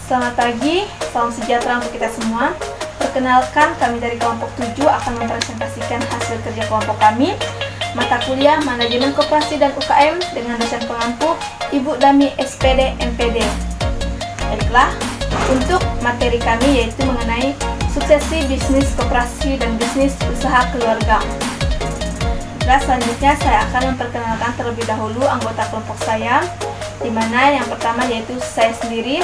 Selamat pagi, salam sejahtera untuk kita semua. Perkenalkan, kami dari kelompok 7 akan mempresentasikan hasil kerja kelompok kami, mata kuliah Manajemen Koperasi dan UKM dengan dosen pengampu Ibu Dami SPD MPD. Baiklah, untuk materi kami yaitu mengenai suksesi bisnis koperasi dan bisnis usaha keluarga. Nah, selanjutnya saya akan memperkenalkan terlebih dahulu anggota kelompok saya, di mana yang pertama yaitu saya sendiri,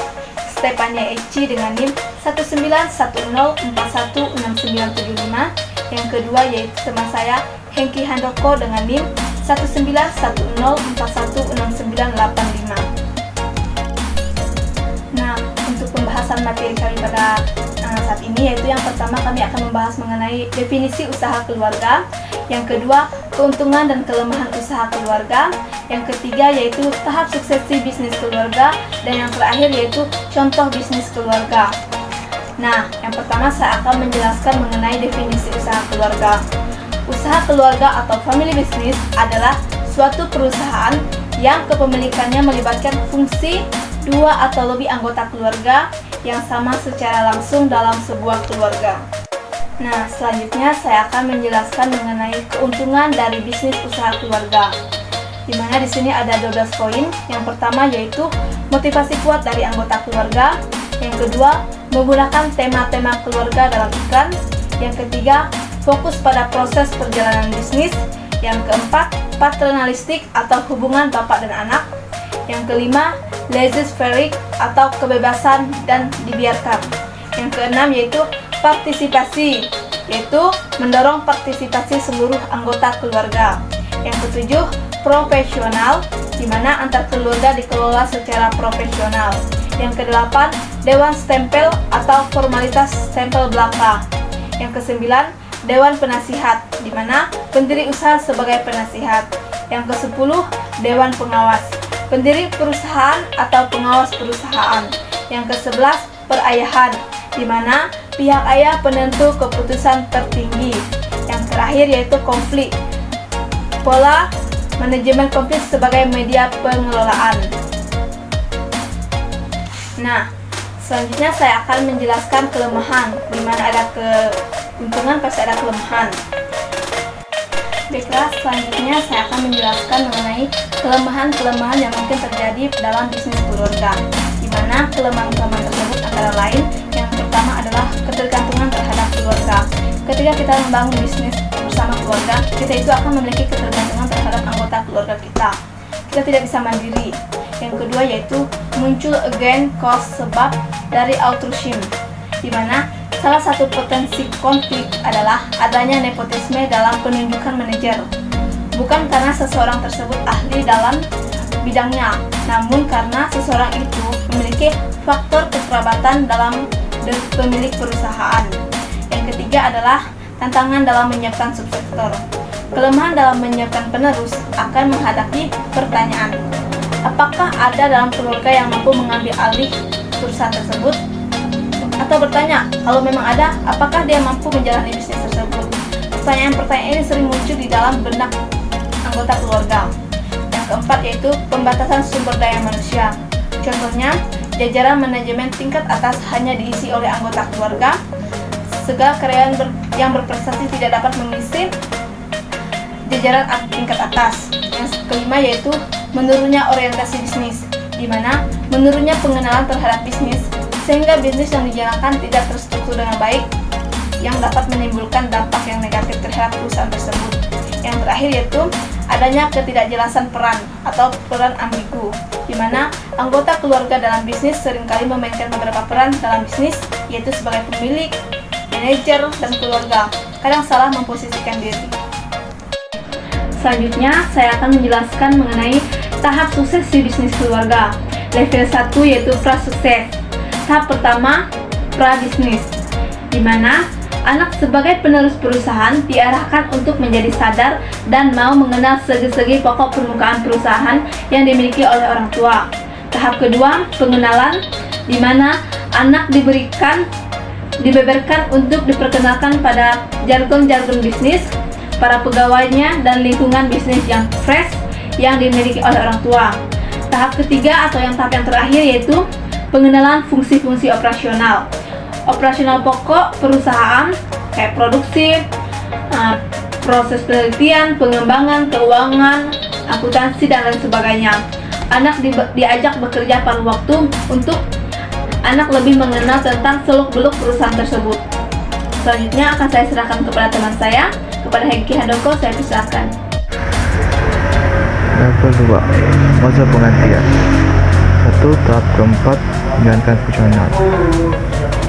Stefania Eci dengan NIM 19104169975. Yang kedua yaitu teman saya Hengki Handoko dengan NIM 19104169985. Nah, untuk pembahasan materi kami pada saat ini yaitu yang pertama kami akan membahas mengenai definisi usaha keluarga, yang kedua keuntungan dan kelemahan usaha keluarga, yang ketiga yaitu tahap suksesi bisnis keluarga, dan yang terakhir yaitu contoh bisnis keluarga. Nah, yang pertama saya akan menjelaskan mengenai definisi usaha keluarga. Usaha keluarga atau family business adalah suatu perusahaan yang kepemilikannya melibatkan fungsi dua atau lebih anggota keluarga yang sama secara langsung dalam sebuah keluarga. Nah, selanjutnya saya akan menjelaskan mengenai keuntungan dari bisnis usaha keluarga. Di mana di sini ada 12 poin. Yang pertama yaitu motivasi kuat dari anggota keluarga. Yang kedua, menggunakan tema-tema keluarga dalam iklan. Yang ketiga, fokus pada proses perjalanan bisnis. Yang keempat, paternalistik atau hubungan bapak dan anak. Yang kelima, laissez-faire atau kebebasan dan dibiarkan. Yang keenam yaitu partisipasi, yaitu mendorong partisipasi seluruh anggota keluarga. Yang ketujuh, profesional, di mana antar keluarga dikelola secara profesional. Yang kedelapan, dewan stempel atau formalitas stempel belaka. Yang kesembilan, dewan penasihat, di mana pendiri usaha sebagai penasihat. Yang kesepuluh, dewan pengawas, pendiri perusahaan atau pengawas perusahaan. Yang ke-11, perayahan, di mana pihak ayah penentu keputusan tertinggi. Yang terakhir yaitu konflik, pola manajemen konflik sebagai media pengelolaan. Nah, selanjutnya saya akan menjelaskan kelemahan, di mana ada keuntungan pasti ada kelemahan. Baiklah, selanjutnya saya akan menjelaskan mengenai kelemahan-kelemahan yang mungkin terjadi dalam bisnis keluarga, di mana kelemahan-kelemahan tersebut antara lain yang pertama adalah ketergantungan terhadap keluarga. Ketika kita membangun bisnis bersama keluarga, kita itu akan memiliki ketergantungan terhadap anggota keluarga kita. Kita tidak bisa mandiri. Yang kedua yaitu muncul again cause sebab dari altruism, di mana salah satu potensi konflik adalah adanya nepotisme dalam penunjukan manajer. Bukan karena seseorang tersebut ahli dalam bidangnya, namun karena seseorang itu memiliki faktor kekerabatan dalam pemilik perusahaan. Yang ketiga adalah tantangan dalam menyiapkan subsektor. Kelemahan dalam menyiapkan penerus akan menghadapi pertanyaan, apakah ada dalam keluarga yang mampu mengambil alih perusahaan tersebut? Atau bertanya, kalau memang ada, apakah dia mampu menjalani bisnis tersebut? Pertanyaan-pertanyaan ini sering muncul di dalam benak anggota keluarga. Yang keempat yaitu pembatasan sumber daya manusia. Contohnya, jajaran manajemen tingkat atas hanya diisi oleh anggota keluarga. Segala karyawan yang berprestasi tidak dapat mengisi jajaran tingkat atas. Yang kelima yaitu menurunnya orientasi bisnis, di mana menurunnya pengenalan terhadap bisnis, sehingga bisnis yang dijalankan tidak terstruktur dengan baik, yang dapat menimbulkan dampak yang negatif terhadap perusahaan tersebut. Yang terakhir yaitu adanya ketidakjelasan peran atau peran ambigu, di mana anggota keluarga dalam bisnis seringkali memainkan beberapa peran dalam bisnis, yaitu sebagai pemilik, manajer, dan keluarga, kadang salah memposisikan diri. Selanjutnya, saya akan menjelaskan mengenai tahap sukses di bisnis keluarga. Level 1 yaitu pra-sukses. Tahap pertama, pra-bisnis, di mana anak sebagai penerus perusahaan diarahkan untuk menjadi sadar dan mau mengenal segi-segi pokok permukaan perusahaan yang dimiliki oleh orang tua. Tahap kedua, pengenalan, di mana anak dibeberkan untuk diperkenalkan pada jargon-jargon bisnis, para pegawainya, dan lingkungan bisnis yang fresh yang dimiliki oleh orang tua. Tahap ketiga atau tahap yang terakhir yaitu Pengenalan fungsi-fungsi operasional. Operasional pokok perusahaan kayak produksi, proses penelitian, pengembangan, keuangan, akuntansi, dan lain sebagainya. Anak diajak bekerja paruh waktu untuk anak lebih mengenal tentang seluk-beluk perusahaan tersebut. Selanjutnya akan saya serahkan kepada teman saya, kepada Hengki Handoko. Saya persilakan. Level 2, masa penggantian. 1. Tahap keempat, menjalankan fungsional.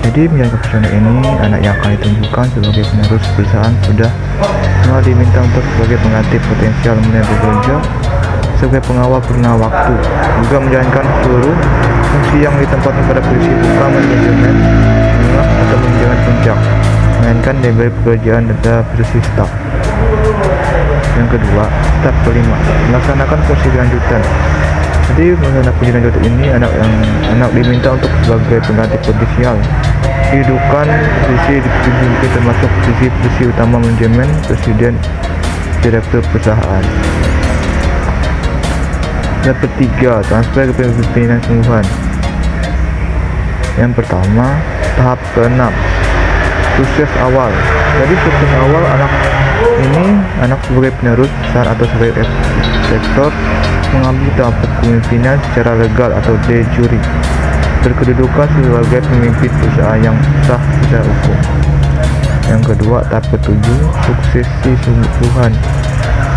Jadi menjalankan fungsional ini, anak yang akan ditunjukkan sebagai penerus perusahaan sudah semua diminta untuk sebagai pengganti potensial mulai bekerja sebagai pengawal purna waktu, juga menjalankan seluruh fungsi yang ditempatkan pada posisi utama manajemen, menengah atau manajemen puncak, melainkan dari pekerjaan dan posisi staf. Yang kedua, tahap kelima, melaksanakan fungsi lanjutan. Jadi melaksanakan fungsi lanjutan ini anak diminta untuk sebagai pengganti potensial kehidupan posisi dipimpin termasuk posisi utama manajemen, presiden, direktur perusahaan. Yang ketiga, transfer ke pimpinan sungguhan. Yang pertama, tahap ke-6, sukses awal. Jadi sukses awal anak sebagai penerus besar atau sebagai rektor mengambil tampuk kepemimpinan secara legal atau de jure, berkedudukan sebagai pemimpin perusahaan yang sah secara hukum. Yang kedua, tahap ke-7, suksesi sungguhan.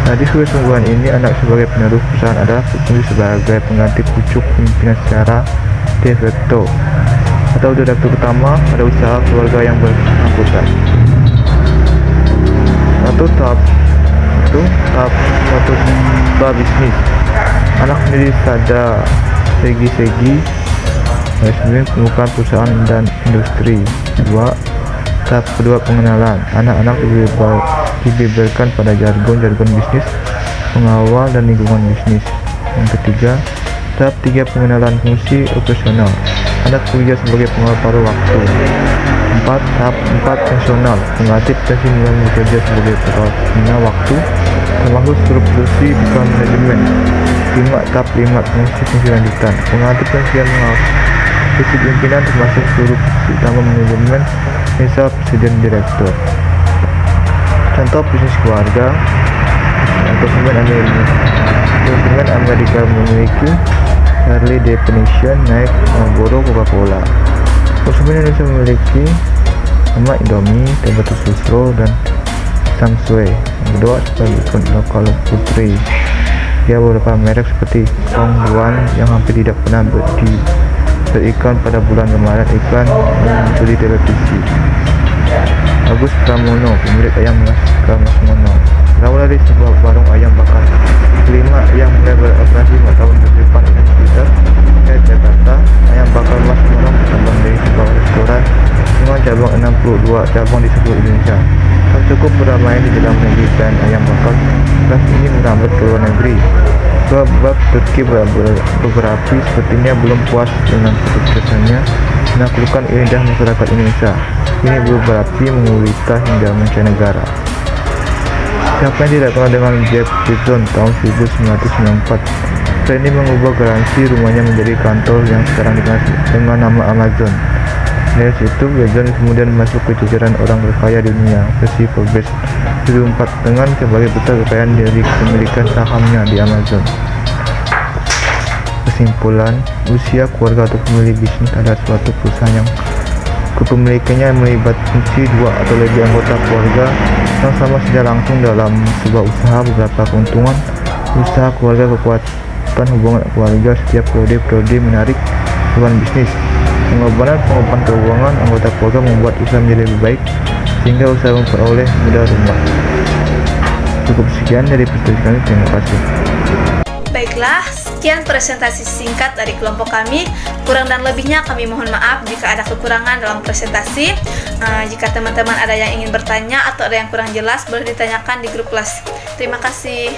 Jadi suksesi sungguhan ini anak sebagai penerus perusahaan adalah berfungsi sebagai pengganti pucuk pimpinan secara de facto atau direktur utama pada usaha keluarga yang bersangkutan. Tahap bisnis. Anak sendiri sadar segi-segi pembukaan perusahaan dan industri. 2. Tahap kedua, pengenalan. Anak-anak dibeberkan pada jargon bisnis, pengawal, dan lingkungan bisnis. Yang ketiga, tahap 3, pengenalan fungsi operasional. Anak bekerja sebagai pengawal paruh waktu. 4. Tahap 4, fungsional. Pengganti potensi mulai bekerja sebagai pengawal waktu, termasuk seluruh posisi bukan manajemen. 5. Tahap 5, fungsi lanjutan. Pengganti potensi mengawal posisi pimpinan termasuk seluruh posisi utama manajemen, misal presiden, direktur. Contoh bisnis keluarga. Konsumen Amerika memiliki Harley Davidson, Nike, Marlboro, Coca-Cola. Konsumen Indonesia memiliki nama Indomie, Tabata Susro, dan Samsue. Yang kedua, sebagai lokal putri, dia beberapa merek seperti Kongguan yang hampir tidak pernah beriklan pada bulan kemarin, iklan muncul di televisi. Agus Pramono, pemilik ayam Laksono, berawal dari sebuah warung ayam bakar. 5. Yang mulai beroperasi 4 tahun ke depan dengan sekitar Jakarta. Ayam bakar Mas Morong berkembang dari sebuah restoran dengan cabang 62 cabang di seluruh Indonesia. Tak cukup bermain di dalam negeri dan ayam bakar kelas ini merambat ke luar negeri. Sebab Turki berapi sepertinya belum puas dengan kesuksesannya menaklukkan indah masyarakat Indonesia. Ini berapi mengulita hingga mancanegara. Siapa yang tidak kenal dengan Jeff Bezos tahun 1994? Ini mengubah garansi rumahnya menjadi kantor yang sekarang dikenal dengan nama Amazon. Dari situ Bezos kemudian masuk ke jajaran orang terkaya dunia versi Forbes 2004 dengan sebagai besar kekayaan dari kepemilikan sahamnya di Amazon. Kesimpulan, usia keluarga atau pemilik bisnis adalah suatu perusahaan yang kepemilikannya melibatkan 2 atau lebih anggota keluarga yang sama secara langsung dalam sebuah usaha. Beberapa keuntungan usaha keluarga: kekuatan hubungan keluarga setiap periode menarik beban bisnis, pengorbanan keuangan anggota keluarga membuat usaha menjadi lebih baik sehingga usaha memperoleh modal rumah. Cukup sekian dari presentasi kami, terima kasih. Baiklah, sekian presentasi singkat dari kelompok kami. Kurang dan lebihnya kami mohon maaf jika ada kekurangan dalam presentasi. Jika teman-teman ada yang ingin bertanya atau ada yang kurang jelas, boleh ditanyakan di grup kelas. Terima kasih.